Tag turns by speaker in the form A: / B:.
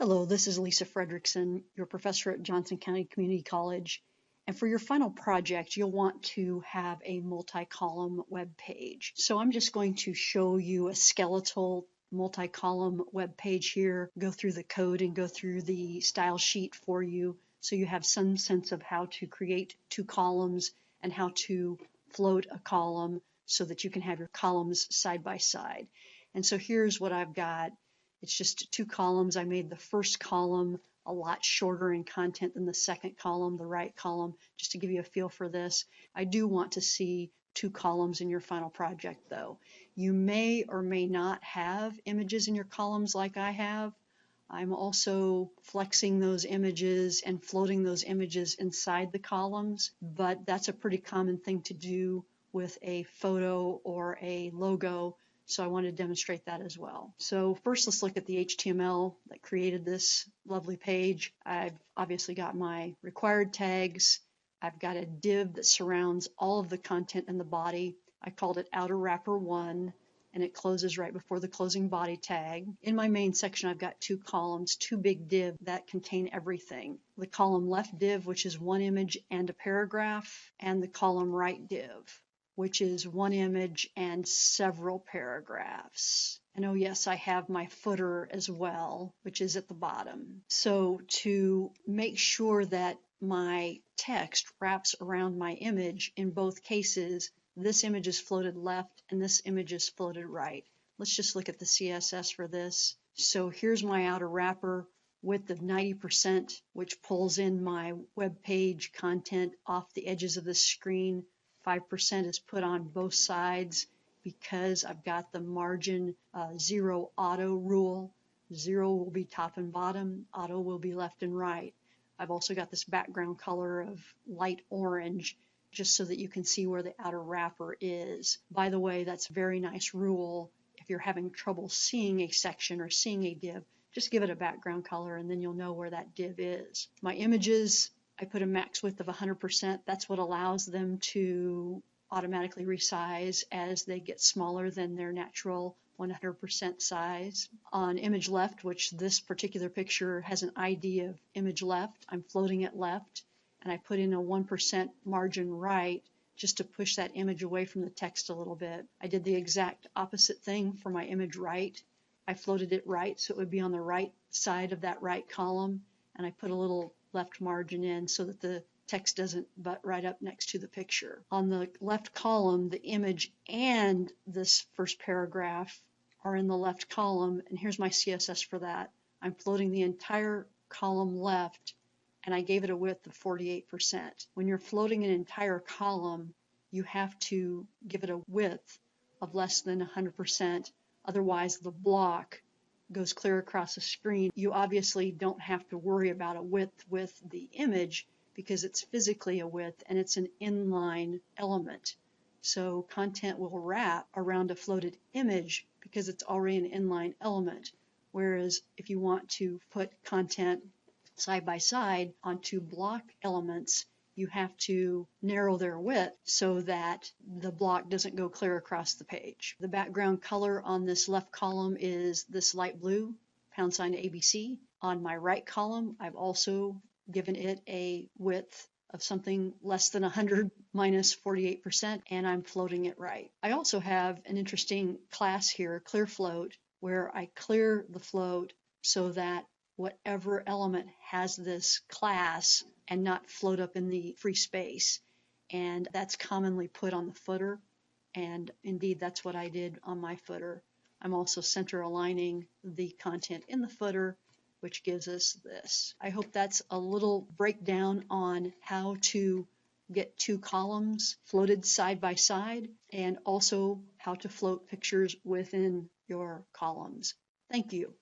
A: Hello, this is Lisa Friedrichsen, your professor at Johnson County Community College. And for your final project, you'll want to have a multi-column web page. So I'm just going to show you a skeletal multi-column web page here, go through the code and go through the style sheet for you so you have some sense of how to create two columns and how to float a column so that you can have your columns side by side. And so here's what I've got. It's just two columns. I made the first column a lot shorter in content than the second column, the right column, just to give you a feel for this. I do want to see two columns in your final project though. You may or may not have images in your columns like I have. I'm also flexing those images and floating those images inside the columns, but that's a pretty common thing to do with a photo or a logo. So I want to demonstrate that as well. So first, let's look at the HTML that created this lovely page. I've obviously got my required tags. I've got a div that surrounds all of the content in the body. I called it outer wrapper 1, and it closes right before the closing body tag. In my main section, I've got two columns, two big div that contain everything. The column left div, which is one image and a paragraph, and the column right div, which is one image and several paragraphs. And oh yes, I have my footer as well, which is at the bottom. So to make sure that my text wraps around my image in both cases, this image is floated left and this image is floated right. Let's just look at the CSS for this. So here's my outer wrapper, width of 90%, which pulls in my web page content off the edges of the screen. 5% is put on both sides because I've got the margin 0 auto rule. 0 will be top and bottom, auto will be left and right. I've also got this background color of light orange just so that you can see where the outer wrapper is. By the way, that's a very nice rule. If you're having trouble seeing a section or seeing a div, just give it a background color and then you'll know where that div is. My images, I put a max width of 100%. That's what allows them to automatically resize as they get smaller than their natural 100% size. On image left, which this particular picture has an ID of image left, I'm floating it left, and I put in a 1% margin right just to push that image away from the text a little bit. I did the exact opposite thing for my image right. I floated it right so it would be on the right side of that right column, and I put a little left margin in so that the text doesn't butt right up next to the picture. On the left column, the image and this first paragraph are in the left column, and here's my CSS for that. I'm floating the entire column left, and I gave it a width of 48%. When you're floating an entire column, you have to give it a width of less than 100%, otherwise the block goes clear across the screen. You obviously don't have to worry about a width with the image because it's physically a width and it's an inline element. So content will wrap around a floated image because it's already an inline element. Whereas if you want to put content side by side onto block elements, you have to narrow their width so that the block doesn't go clear across the page. The background color on this left column is this light blue, #ABC. On my right column, I've also given it a width of something less than 100 minus 48%, and I'm floating it right. I also have an interesting class here, clear float, where I clear the float so that whatever element has this class and not float up in the free space. And that's commonly put on the footer. And indeed, that's what I did on my footer. I'm also center aligning the content in the footer, which gives us this. I hope that's a little breakdown on how to get two columns floated side by side and also how to float pictures within your columns. Thank you.